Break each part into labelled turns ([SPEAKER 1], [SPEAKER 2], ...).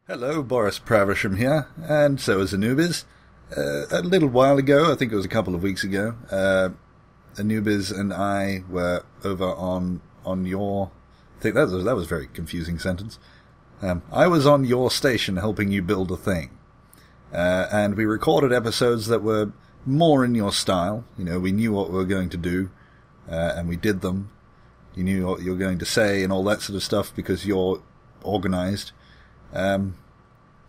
[SPEAKER 1] Hello, Boris Praversham here, and so is Anubiz. A little while ago, I think it was a couple of weeks ago, Anubiz and I were over on your... I think that was a very confusing sentence. I was on your station helping you build a thing. And we recorded episodes that were more in your style. You know, we knew what we were going to do, and we did them. You knew what you were going to say and all that sort of stuff because you're organized.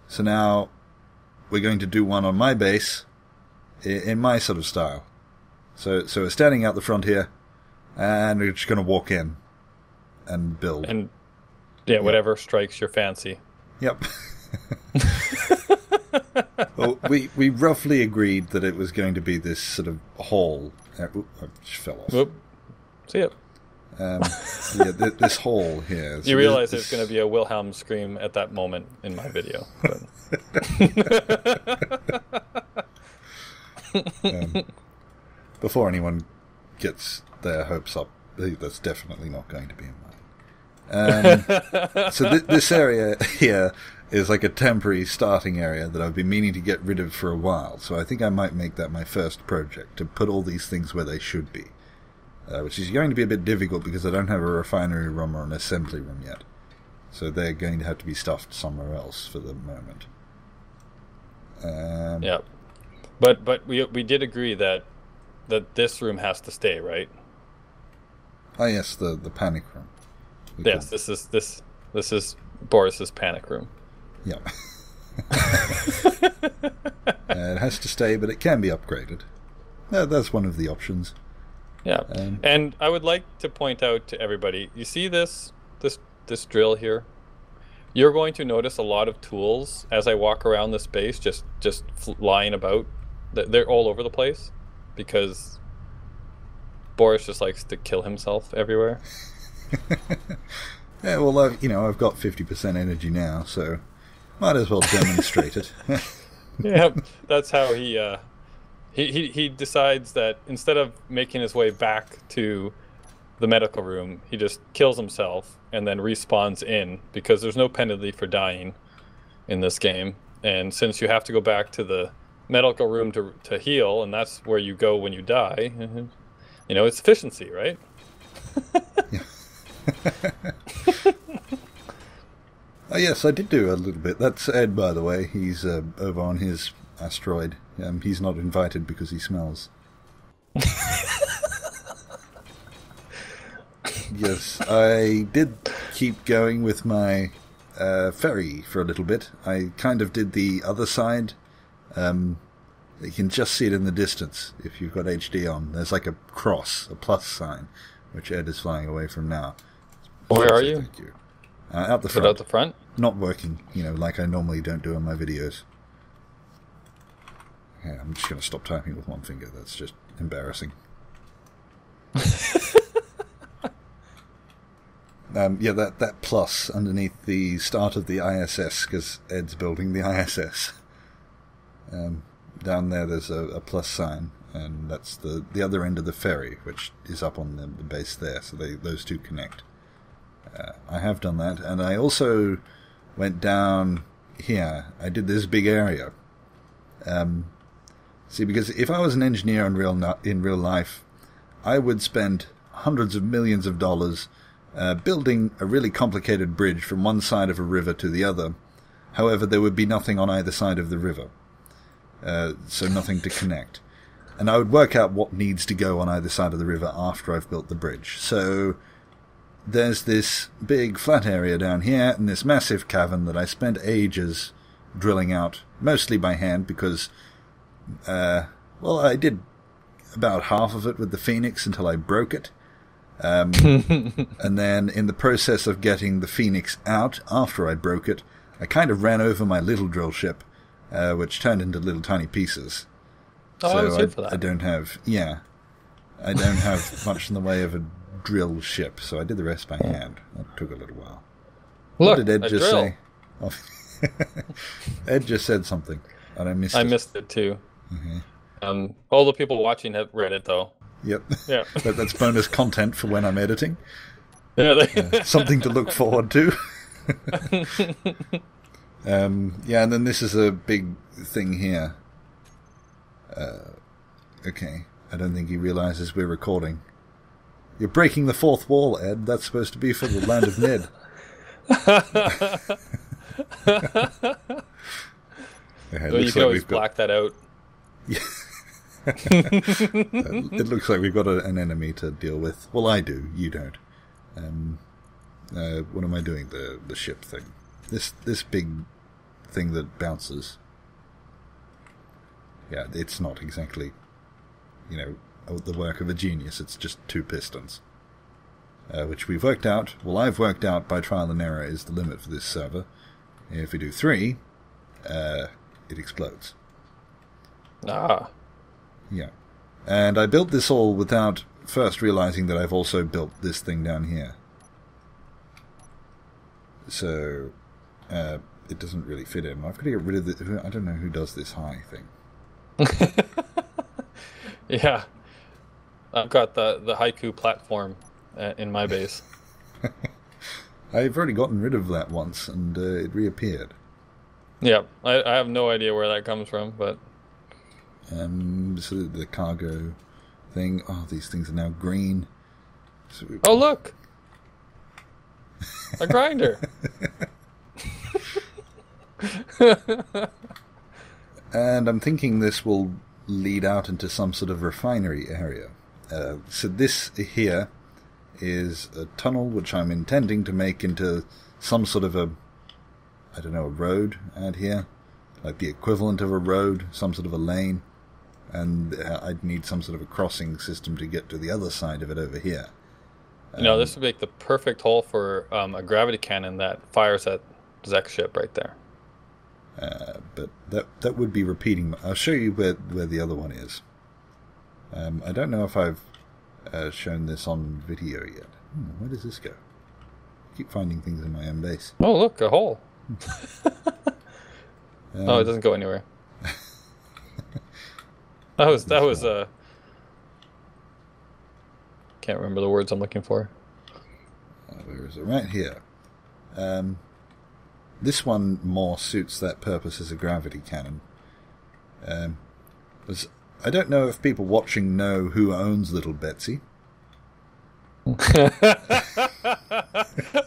[SPEAKER 1] So now we're going to do one on my base in my sort of style. So we're standing out the front here, and we're just going to walk in and build.
[SPEAKER 2] And whatever strikes your fancy.
[SPEAKER 1] Yep. Well, we roughly agreed that it was going to be this sort of hall. I just fell off.
[SPEAKER 2] Whoop. See ya.
[SPEAKER 1] This hall here. So
[SPEAKER 2] you realize there's going to be a Wilhelm scream at that moment in my video.
[SPEAKER 1] Before anyone gets their hopes up, that's definitely not going to be in mine. So this area here is like a temporary starting area that I've been meaning to get rid of for a while. So I think I might make that my first project, to put all these things where they should be. Which is going to be a bit difficult because I don't have a refinery room or an assembly room yet. So they're going to have to be stuffed somewhere else for the moment.
[SPEAKER 2] Yeah. But we did agree that this room has to stay, right?
[SPEAKER 1] Oh yes, the panic room.
[SPEAKER 2] Yes, this is Boris's panic room.
[SPEAKER 1] Yeah. It has to stay, but it can be upgraded. That's one of the options.
[SPEAKER 2] Yeah, and I would like to point out to everybody, you see this drill here? You're going to notice a lot of tools as I walk around this base, just lying about. They're all over the place because Boris just likes to kill himself everywhere.
[SPEAKER 1] Yeah, well, I've got 50% energy now, so might as well demonstrate it.
[SPEAKER 2] Yeah, that's how he decides that instead of making his way back to the medical room, he just kills himself and then respawns in, because there's no penalty for dying in this game. And since you have to go back to the medical room to heal, and that's where you go when you die, it's efficiency, right?
[SPEAKER 1] Oh, yes, I did do a little bit. That's Ed, by the way. He's over on his asteroid. He's not invited because he smells. Yes, I did keep going with my ferry for a little bit. I kind of did the other side. You can just see it in the distance if you've got HD on. There's like a cross, a plus sign, which Ed is flying away from now.
[SPEAKER 2] Where are you?
[SPEAKER 1] Thank you. Out the front.
[SPEAKER 2] Out the front?
[SPEAKER 1] Not working, like I normally don't do on my videos. Yeah, I'm just going to stop typing with one finger. That's just embarrassing. That plus underneath the start of the ISS, because Ed's building the ISS. Down there's a plus sign, and that's the other end of the ferry, which is up on the base there, so those two connect. I have done that, and I also went down here. I did this big area. See, because if I was an engineer in real life, I would spend hundreds of millions of dollars building a really complicated bridge from one side of a river to the other. However, there would be nothing on either side of the river, so nothing to connect. And I would work out what needs to go on either side of the river after I've built the bridge. So there's this big flat area down here and this massive cavern that I spent ages drilling out, mostly by hand, because I did about half of it with the Phoenix until I broke it. And then in the process of getting the Phoenix out after I broke it, I kind of ran over my little drill ship, which turned into little tiny pieces.
[SPEAKER 2] Oh, so I was here for that.
[SPEAKER 1] I don't have much in the way of a drill ship, so I did the rest by hand. That took a little while.
[SPEAKER 2] Look,
[SPEAKER 1] what did Ed just
[SPEAKER 2] drill.
[SPEAKER 1] say? Oh. Ed just said something, and I missed it.
[SPEAKER 2] I missed it too.
[SPEAKER 1] Mm-hmm.
[SPEAKER 2] All the people watching have read it, though.
[SPEAKER 1] Yep.
[SPEAKER 2] Yeah.
[SPEAKER 1] That's bonus content for when I'm editing.
[SPEAKER 2] Yeah.
[SPEAKER 1] Something to look forward to. Yeah, and then this is a big thing here. Okay, I don't think he realizes we're recording. You're breaking the fourth wall, Ed. That's supposed to be for the land of Nidd. Okay,
[SPEAKER 2] Well, you can always black that out.
[SPEAKER 1] Yeah. It looks like we've got an enemy to deal with. Well, I do. You don't. What am I doing? The ship thing. This big thing that bounces. Yeah, it's not exactly, the work of a genius. It's just two pistons, which we've worked out. Well, I've worked out by trial and error is the limit for this server. If we do 3, it explodes.
[SPEAKER 2] Ah.
[SPEAKER 1] Yeah. And I built this all without first realizing that I've also built this thing down here. So, it doesn't really fit in. I've got to get rid of the... I don't know who does this high thing.
[SPEAKER 2] Yeah. I've got the haiku platform in my base.
[SPEAKER 1] I've already gotten rid of that once, and it reappeared.
[SPEAKER 2] Yeah, I have no idea where that comes from, but...
[SPEAKER 1] So the cargo thing... Oh, these things are now green. So
[SPEAKER 2] oh, look! A grinder!
[SPEAKER 1] And I'm thinking this will lead out into some sort of refinery area. So this here is a tunnel which I'm intending to make into some sort of a road out here. Like the equivalent of a road, some sort of a lane. And I'd need some sort of a crossing system to get to the other side of it over here.
[SPEAKER 2] This would make the perfect hole for a gravity cannon that fires that Zek ship right there.
[SPEAKER 1] But that would be repeating. I'll show you where the other one is. I don't know if I've shown this on video yet. Where does this go? I keep finding things in my own base.
[SPEAKER 2] Oh, look, a hole. Oh, it doesn't go anywhere. That was can't remember the words I'm looking for.
[SPEAKER 1] Where is it? Right here. This one more suits that purpose as a gravity cannon. I don't know if people watching know who owns Little Betsy.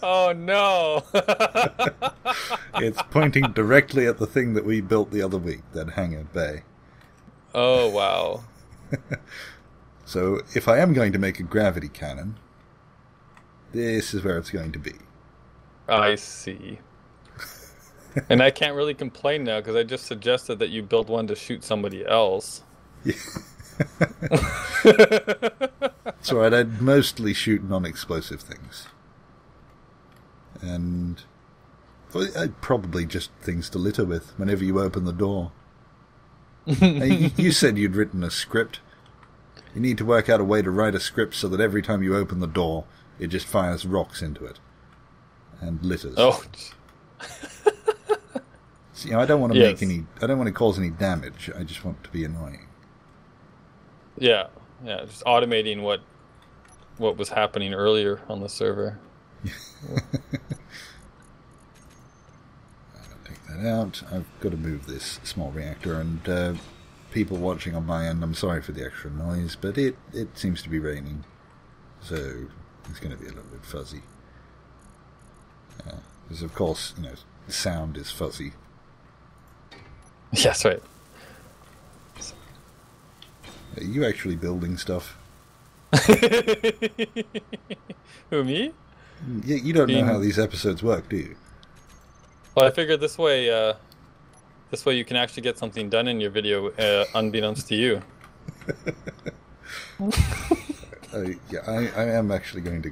[SPEAKER 2] Oh no!
[SPEAKER 1] It's pointing directly at the thing that we built the other week, that hangar bay.
[SPEAKER 2] Oh wow.
[SPEAKER 1] So if I am going to make a gravity cannon, this is where it's going to be.
[SPEAKER 2] I see. And I can't really complain now because I just suggested that you build one to shoot somebody else.
[SPEAKER 1] Yeah. That's all right. I'd mostly shoot non-explosive things. And I'd probably just things to litter with whenever you open the door. You said you'd written a script. You need to work out a way to write a script so that every time you open the door, it just fires rocks into it. And litters.
[SPEAKER 2] Oh.
[SPEAKER 1] So, I don't want to make any... I don't want to cause any damage. I just want it to be annoying.
[SPEAKER 2] Yeah. Just automating what was happening earlier on the server.
[SPEAKER 1] I'll take that out. I've got to move this small reactor, and people watching on my end, I'm sorry for the extra noise, but it seems to be raining, so it's going to be a little bit fuzzy. Because of course, sound is fuzzy.
[SPEAKER 2] Yes, right.
[SPEAKER 1] Are you actually building stuff?
[SPEAKER 2] Who, me?
[SPEAKER 1] You don't know how these episodes work, do you?
[SPEAKER 2] Well, I figured this way you can actually get something done in your video, unbeknownst to you.
[SPEAKER 1] I am actually going to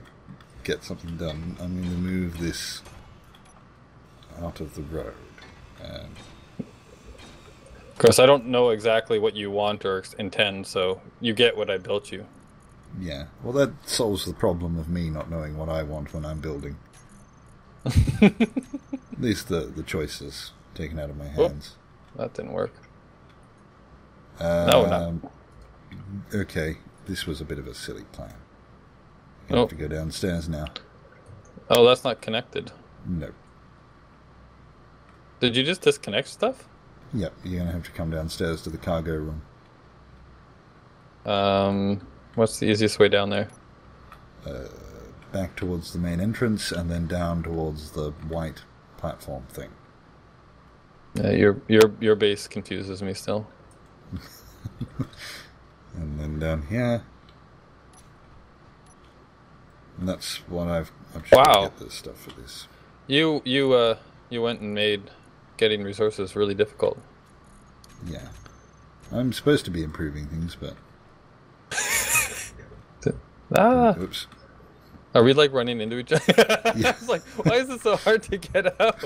[SPEAKER 1] get something done. I'm going to move this out of the road.
[SPEAKER 2] Of course, I don't know exactly what you want or intend, so you get what I built you.
[SPEAKER 1] Yeah, well, that solves the problem of me not knowing what I want when I'm building. At least the choices taken out of my hands.
[SPEAKER 2] Oh, that didn't work.
[SPEAKER 1] No, not. Okay, this was a bit of a silly plan. I have to go downstairs now.
[SPEAKER 2] Oh, that's not connected.
[SPEAKER 1] No.
[SPEAKER 2] Did you just disconnect stuff?
[SPEAKER 1] Yep, you're going to have to come downstairs to the cargo room.
[SPEAKER 2] What's the easiest way down there?
[SPEAKER 1] Back towards the main entrance and then down towards the white platform thing.
[SPEAKER 2] Your base confuses me still.
[SPEAKER 1] And then down here. And that's what I'm sure
[SPEAKER 2] Wow.
[SPEAKER 1] get the stuff for this.
[SPEAKER 2] You went and made getting resources really difficult.
[SPEAKER 1] Yeah. I'm supposed to be improving things, but... Oops.
[SPEAKER 2] Are we like running into each other?
[SPEAKER 1] Yeah.
[SPEAKER 2] I was like, why is it so hard to get out?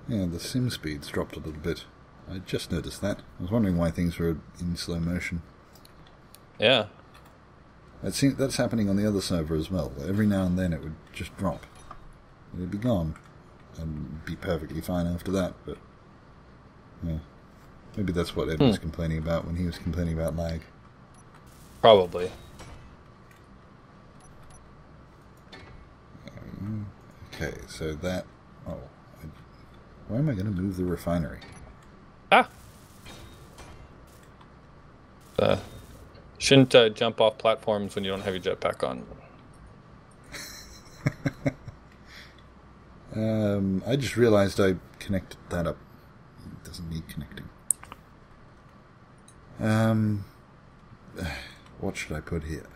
[SPEAKER 1] Yeah, the sim speed's dropped a little bit. I just noticed that. I was wondering why things were in slow motion.
[SPEAKER 2] Yeah.
[SPEAKER 1] That's happening on the other server as well. Every now and then it would just drop. It'd be gone. And be perfectly fine after that, but... Yeah. Maybe that's what Ed was complaining about when he was complaining about lag.
[SPEAKER 2] Probably.
[SPEAKER 1] Okay, so that... Oh. Why am I going to move the refinery?
[SPEAKER 2] Shouldn't jump off platforms when you don't have your jetpack on.
[SPEAKER 1] I just realized I connected that up. It doesn't need connecting. What should I put here?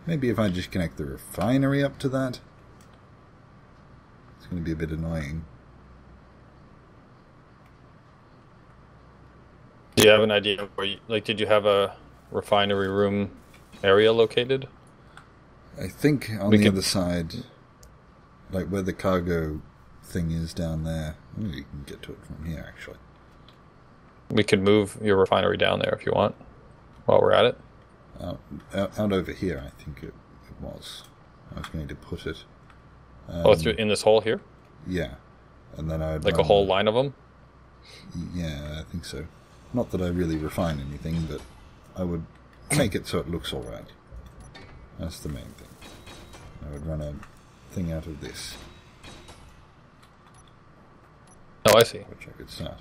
[SPEAKER 1] Maybe if I just connect the refinery up to that. It's going to be a bit annoying.
[SPEAKER 2] Do you have an idea where did you have a refinery room area located?
[SPEAKER 1] I think on the other side, like where the cargo thing is down there. Maybe you can get to it from here, actually.
[SPEAKER 2] We could move your refinery down there if you want, while we're at it.
[SPEAKER 1] Out over here, I think it was. I was going to put it.
[SPEAKER 2] Through in this hole here?
[SPEAKER 1] Yeah. And then I'd
[SPEAKER 2] like a whole line of them?
[SPEAKER 1] Yeah, I think so. Not that I really refine anything, but I would make it so it looks alright. That's the main thing. I would run a thing out of this.
[SPEAKER 2] Oh, I see.
[SPEAKER 1] Which I could start.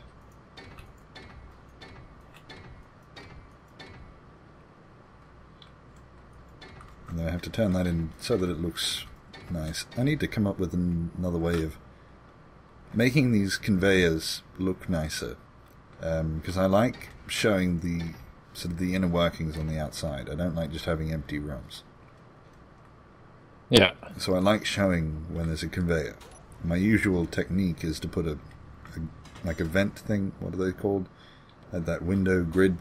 [SPEAKER 1] And then I have to turn that in so that it looks nice. I need to come up with another way of making these conveyors look nicer. Because I like showing the sort of the inner workings on the outside. I don't like just having empty rooms.
[SPEAKER 2] Yeah.
[SPEAKER 1] So I like showing when there's a conveyor. My usual technique is to put a vent thing. What are they called? That window grid.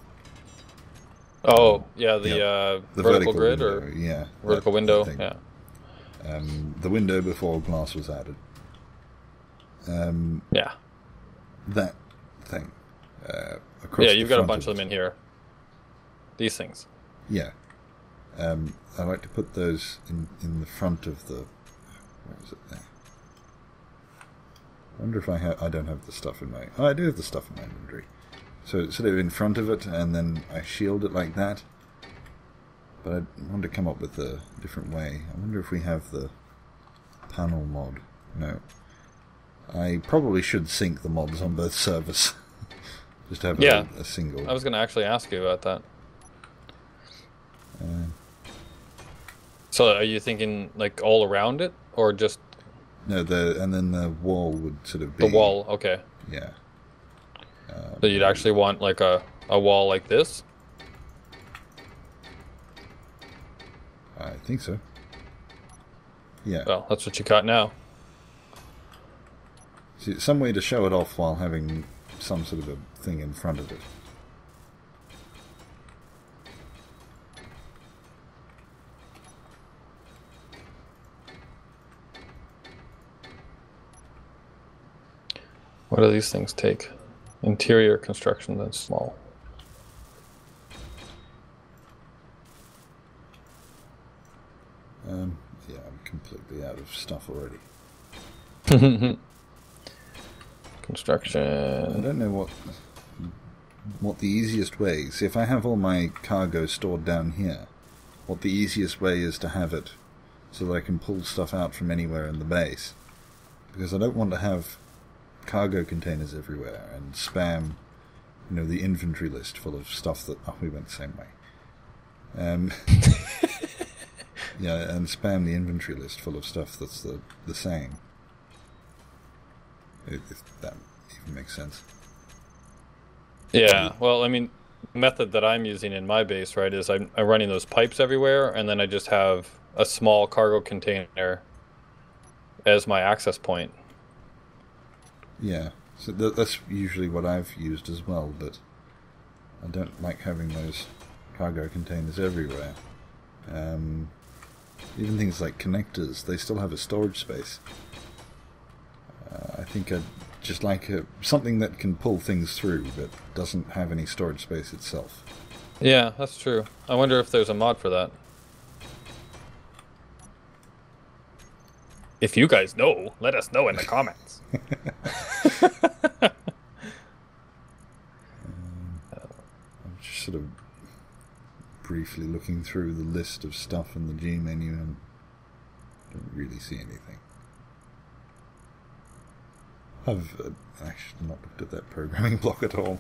[SPEAKER 2] Oh, yeah, the vertical grid
[SPEAKER 1] window,
[SPEAKER 2] or
[SPEAKER 1] yeah,
[SPEAKER 2] vertical window.
[SPEAKER 1] Thing.
[SPEAKER 2] Yeah.
[SPEAKER 1] The window before glass was added.
[SPEAKER 2] Yeah.
[SPEAKER 1] That thing.
[SPEAKER 2] Yeah, you've got a bunch of them in here. These things.
[SPEAKER 1] Yeah. I like to put those in the front of the... Where is it there? I wonder if I don't have the stuff in my... Oh, I do have the stuff in my inventory. So sort of in front of it, and then I shield it like that. But I want to come up with a different way. I wonder if we have the panel mod. No. I probably should sync the mods on both servers. Just have a single...
[SPEAKER 2] I was going to actually ask you about that. So are you thinking like all around it, or just...
[SPEAKER 1] No, and then the wall would sort of be...
[SPEAKER 2] The wall, okay.
[SPEAKER 1] Yeah.
[SPEAKER 2] So you'd actually want like a wall like this?
[SPEAKER 1] I think so. Yeah.
[SPEAKER 2] Well, that's what you got now.
[SPEAKER 1] See, some way to show it off while having some sort of a thing in front of it.
[SPEAKER 2] What do these things take? Interior construction, that's small.
[SPEAKER 1] Yeah, I'm completely out of stuff already.
[SPEAKER 2] Construction.
[SPEAKER 1] I don't know what the easiest way. See, if I have all my cargo stored down here, what the easiest way is to have it so that I can pull stuff out from anywhere in the base. Because I don't want to have cargo containers everywhere and spam, the inventory list full of stuff that... Oh, we went the same way. Yeah, and spam the inventory list full of stuff that's the same. If that even makes sense.
[SPEAKER 2] Yeah, well, I mean, the method that I'm using in my base, right, is I'm running those pipes everywhere, and then I just have a small cargo container as my access point.
[SPEAKER 1] Yeah, so that's usually what I've used as well, but I don't like having those cargo containers everywhere. Even things like connectors, they still have a storage space. I think I'd just like something that can pull things through, but doesn't have any storage space itself.
[SPEAKER 2] Yeah, that's true. I wonder if there's a mod for that. If you guys know, let us know in the comments.
[SPEAKER 1] I'm just sort of briefly looking through the list of stuff in the G menu and don't really see anything. I've actually not looked at that programming block at all.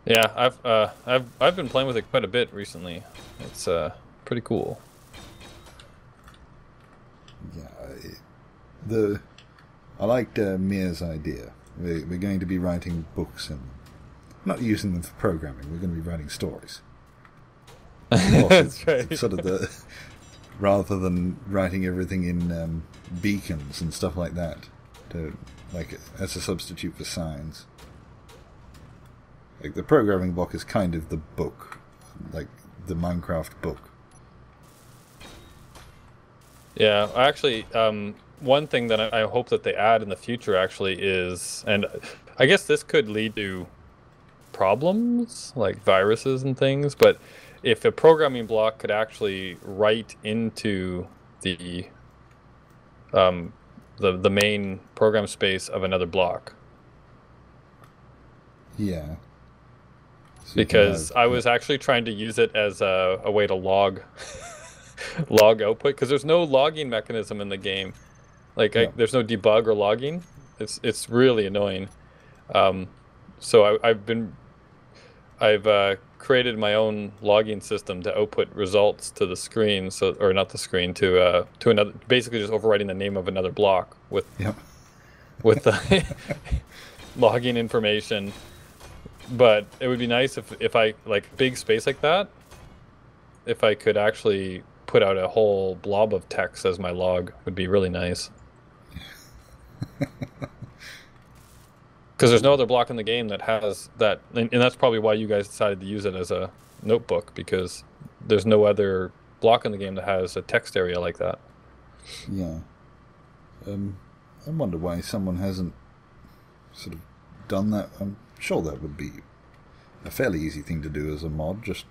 [SPEAKER 2] Yeah, I've been playing with it quite a bit recently. It's pretty cool.
[SPEAKER 1] Yeah, I liked Mia's idea. We're going to be writing books and not using them for programming. We're going to be writing stories.
[SPEAKER 2] That's right.
[SPEAKER 1] It's sort of rather than writing everything in beacons and stuff like that, as a substitute for signs. Like the programming block is kind of the book, like the Minecraft book.
[SPEAKER 2] Yeah, actually, one thing that I hope that they add in the future actually is, and I guess this could lead to problems like viruses and things, but if a programming block could actually write into the main program space of another block.
[SPEAKER 1] Yeah. So
[SPEAKER 2] because I was actually trying to use it as a way to log output, because there's no logging mechanism in the game. There's no debug or logging. It's really annoying. So I've created my own logging system to output results to the screen, or not the screen, to another, basically just overwriting the name of another block with the logging information. But it would be nice if I, like big space like that, if I could actually put out a whole blob of text as my log, would be really nice. Because there's no other block in the game that has that, and that's probably why you guys decided to use it as a notebook, because there's no other block in the game that has a text area like that.
[SPEAKER 1] Yeah. I wonder why someone hasn't sort of done that. I'm sure that would be a fairly easy thing to do as a mod, just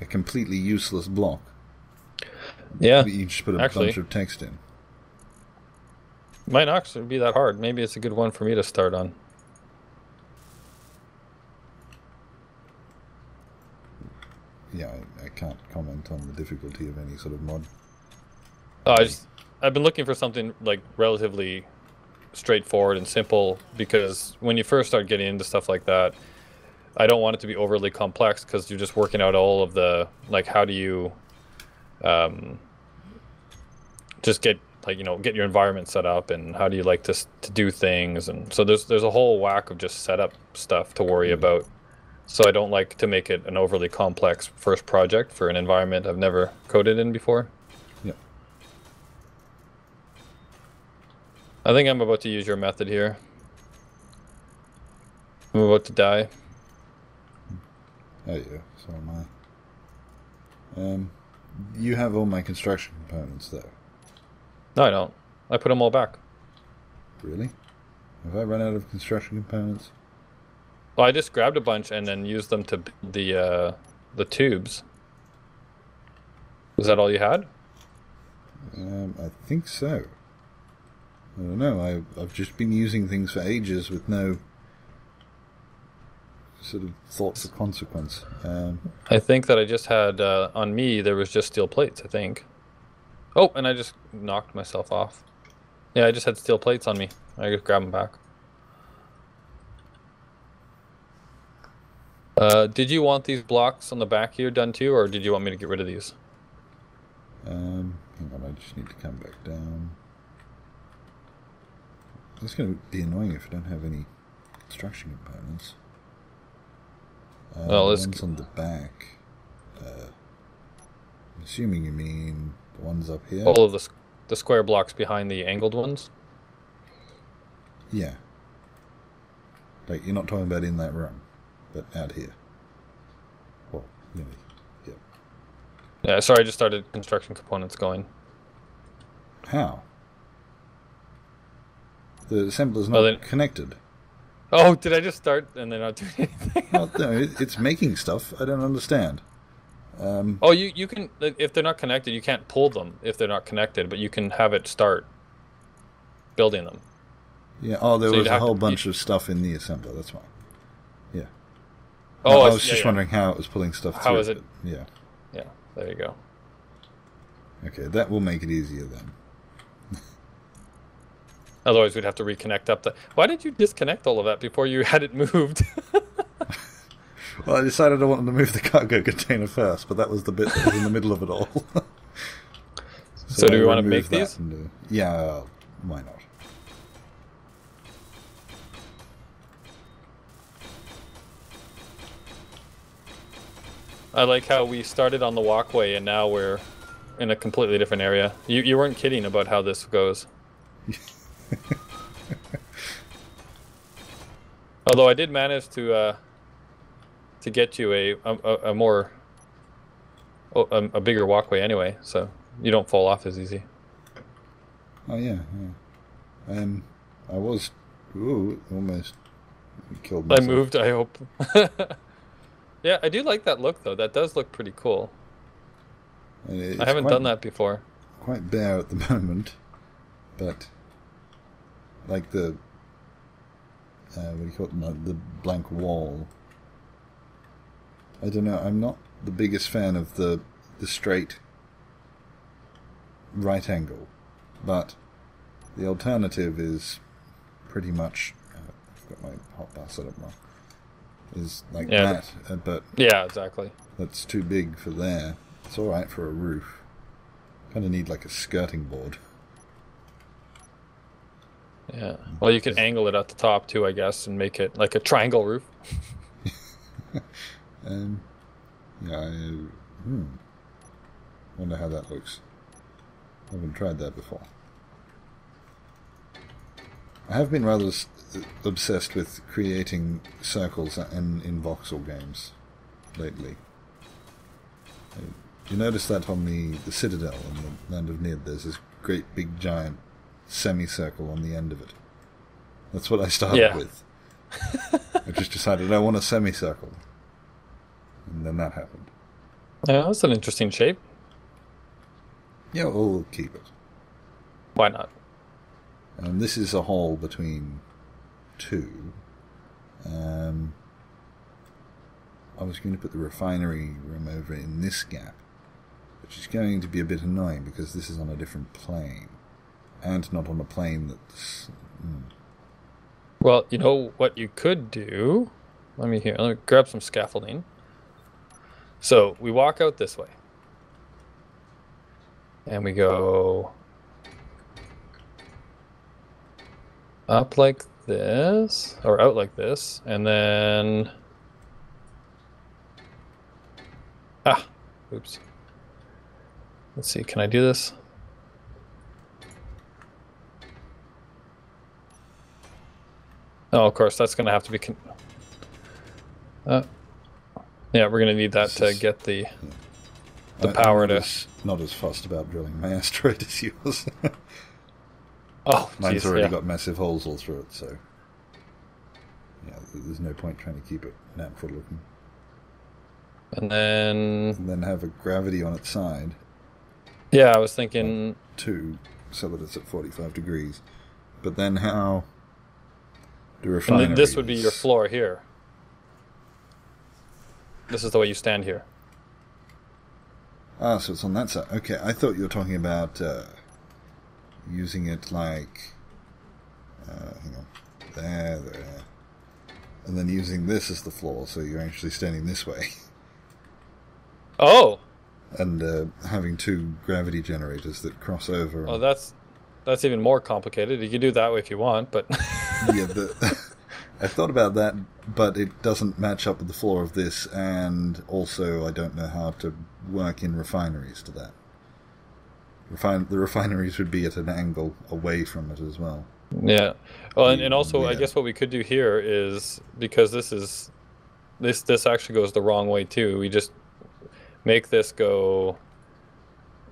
[SPEAKER 1] a completely useless block.
[SPEAKER 2] Yeah.
[SPEAKER 1] You just put a bunch of text in.
[SPEAKER 2] Might not actually be that hard. Maybe it's a good one for me to start on.
[SPEAKER 1] Yeah, I can't comment on the difficulty of any sort of mod.
[SPEAKER 2] I've been looking for something like relatively straightforward and simple, because when you first start getting into stuff like that, I don't want it to be overly complex, because you're just working out all of the, like, how do you just get your environment set up, and how do you like to do things, and so there's a whole whack of just setup stuff to worry about. So I don't like to make it an overly complex first project for an environment I've never coded in before.
[SPEAKER 1] Yeah.
[SPEAKER 2] I think I'm about to use your method here. I'm about to die.
[SPEAKER 1] Oh yeah, so am I. You have all my construction components though.
[SPEAKER 2] No, I don't. I put them all back.
[SPEAKER 1] Really? Have I run out of construction components?
[SPEAKER 2] Well, I just grabbed a bunch and then used them to build the tubes. Was that all you had?
[SPEAKER 1] I think so. I don't know. I've just been using things for ages with no sort of thoughts of consequence.
[SPEAKER 2] I think that I just had on me there was just steel plates. I think. Oh, and I just knocked myself off. Yeah, I just had steel plates on me. I just grab them back. Did you want these blocks on the back here done too, or did you want me to get rid of these?
[SPEAKER 1] Hang on, I just need to come back down. It's going to be annoying if I don't have any construction components.
[SPEAKER 2] Well,
[SPEAKER 1] the ones on the back. I'm assuming you mean the ones up here?
[SPEAKER 2] All of the square blocks behind the angled ones?
[SPEAKER 1] Yeah. Like, you're not talking about in that room, but out here. Well, nearly. Yeah.
[SPEAKER 2] Yeah, sorry, I just started construction components going.
[SPEAKER 1] How? The assembler's not connected.
[SPEAKER 2] Oh, did I just start and they're not doing anything?
[SPEAKER 1] No, it's making stuff. I don't understand.
[SPEAKER 2] Oh, you can, if they're not connected, you can't pull them if they're not connected, but you can have it start building them.
[SPEAKER 1] Yeah, oh, there was a whole bunch of stuff in the assembler, that's why. Yeah.
[SPEAKER 2] Oh,
[SPEAKER 1] I was just wondering how it was pulling stuff through.
[SPEAKER 2] How is it?
[SPEAKER 1] Yeah.
[SPEAKER 2] Yeah, there you go.
[SPEAKER 1] Okay, that will make it easier then.
[SPEAKER 2] Otherwise, we'd have to reconnect up the... Why did you disconnect all of that before you had it moved?
[SPEAKER 1] Well, I decided I wanted to move the cargo container first, but that was the bit that was in the middle of it all.
[SPEAKER 2] So do we want to make these?
[SPEAKER 1] Yeah, why not?
[SPEAKER 2] I like how we started on the walkway and now we're in a completely different area. You weren't kidding about how this goes. Although I did manage to get you a more a bigger walkway anyway, so you don't fall off as easy.
[SPEAKER 1] Oh yeah. I was almost killed myself.
[SPEAKER 2] I moved, I hope. Yeah, I do like that look though. That does look pretty cool. I haven't done that before.
[SPEAKER 1] Quite bare at the moment, but like the what do you call it? The blank wall. I don't know. I'm not the biggest fan of the straight right angle, but the alternative is pretty much. I've got my hotbar set up wrong. Is like that, but
[SPEAKER 2] yeah, exactly.
[SPEAKER 1] That's too big for there. It's all right for a roof. Kind of need like a skirting board.
[SPEAKER 2] Yeah. Well, you can angle it at the top too, I guess, and make it like a triangle roof.
[SPEAKER 1] Yeah. Wonder how that looks. I haven't tried that before. I have been rather obsessed with creating circles in voxel games lately. You notice that on the Citadel in the land of Nidd, there's this great big giant semicircle on the end of it. That's what I started with. I just decided I want a semicircle. And then that happened.
[SPEAKER 2] Yeah, that's an interesting shape.
[SPEAKER 1] Yeah, we'll keep it.
[SPEAKER 2] Why not?
[SPEAKER 1] And this is a hole between two. I was going to put the refinery room over in this gap, which is going to be a bit annoying because this is on a different plane, and not on a plane that's...
[SPEAKER 2] Well, you know what you could do? Let me grab some scaffolding. So we walk out this way. And we go up like this, or out like this, and then... Oops. Let's see, can I do this? Oh, of course, that's going to have to be... yeah, we're going to need that to get the power to...
[SPEAKER 1] Not as fussed about drilling my asteroid as yours.
[SPEAKER 2] Oh,
[SPEAKER 1] mine's already got massive holes all through it, so... Yeah, there's no point trying to keep it natural looking.
[SPEAKER 2] And then
[SPEAKER 1] have a gravity on its side.
[SPEAKER 2] Yeah, I was thinking...
[SPEAKER 1] Two, so that it's at 45 degrees. But then how... The refinery
[SPEAKER 2] this would be your floor here. This is the way you stand here.
[SPEAKER 1] Ah, so it's on that side. Okay, I thought you were talking about using it like... hang on. There. And then using this as the floor, so you're actually standing this way.
[SPEAKER 2] Oh!
[SPEAKER 1] And having two gravity generators that cross over.
[SPEAKER 2] Oh, that's even more complicated. You can do it that way if you want, but...
[SPEAKER 1] Yeah, I thought about that, but it doesn't match up with the floor of this, and also I don't know how to work in refineries to that. The refineries would be at an angle away from it as well.
[SPEAKER 2] Yeah. Well, and also, I guess what we could do here is, because this actually goes the wrong way too, we just make this go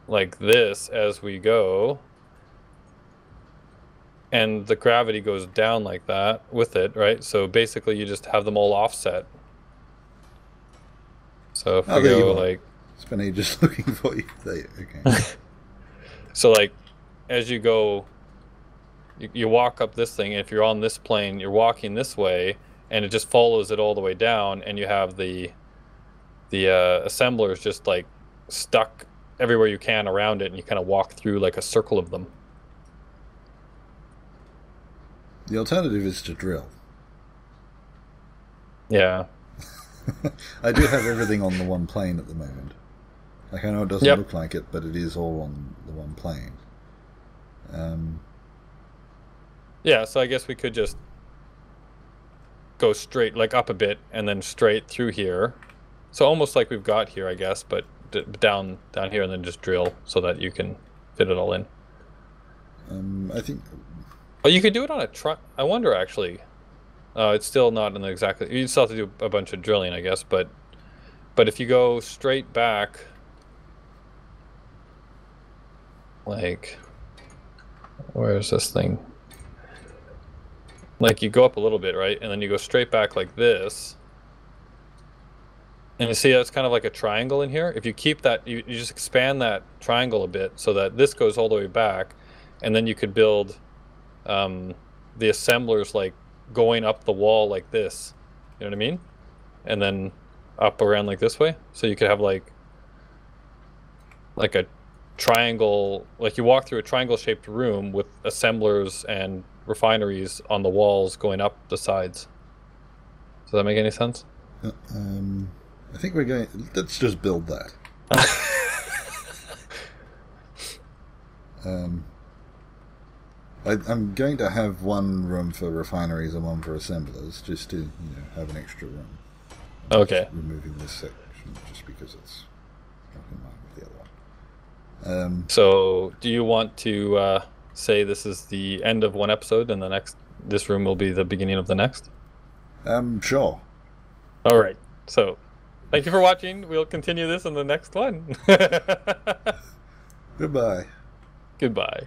[SPEAKER 2] like this as we go, and the gravity goes down like that with it, right? So basically you just have them all offset. So if we go like...
[SPEAKER 1] Spent ages looking for you. There, okay.
[SPEAKER 2] So like, as you go, you walk up this thing, and if you're on this plane, you're walking this way, and it just follows it all the way down, and you have the assemblers just like stuck everywhere you can around it, and you kind of walk through like a circle of them.
[SPEAKER 1] The alternative is to drill.
[SPEAKER 2] Yeah.
[SPEAKER 1] I do have everything on the one plane at the moment. Like, I know it doesn't look like it, but it is all on the one plane.
[SPEAKER 2] Yeah, so I guess we could just go straight, like up a bit, and then straight through here. So almost like we've got here, I guess, but down here, and then just drill so that you can fit it all in.
[SPEAKER 1] I think...
[SPEAKER 2] Oh, you could do it on a truck. I wonder, actually. It's still not in the exactly... You still have to do a bunch of drilling, I guess, but if you go straight back... Like... Where's this thing? Like, you go up a little bit, right? And then you go straight back like this. And you see it's kind of like a triangle in here. If you keep that... You just expand that triangle a bit so that this goes all the way back. And then you could build... the assemblers like going up the wall like this, you know what I mean? And then up around like this way, so you could have like a triangle, like you walk through a triangle shaped room with assemblers and refineries on the walls going up the sides. Does that make any sense?
[SPEAKER 1] I think let's just build that. I'm going to have one room for refineries and one for assemblers, just to have an extra room.
[SPEAKER 2] Okay.
[SPEAKER 1] Just removing this section just because it's not in line with the other one.
[SPEAKER 2] So, do you want to say this is the end of one episode, and this room will be the beginning of the next?
[SPEAKER 1] Sure.
[SPEAKER 2] All right. So, thank you for watching. We'll continue this in the next one.
[SPEAKER 1] Goodbye.
[SPEAKER 2] Goodbye.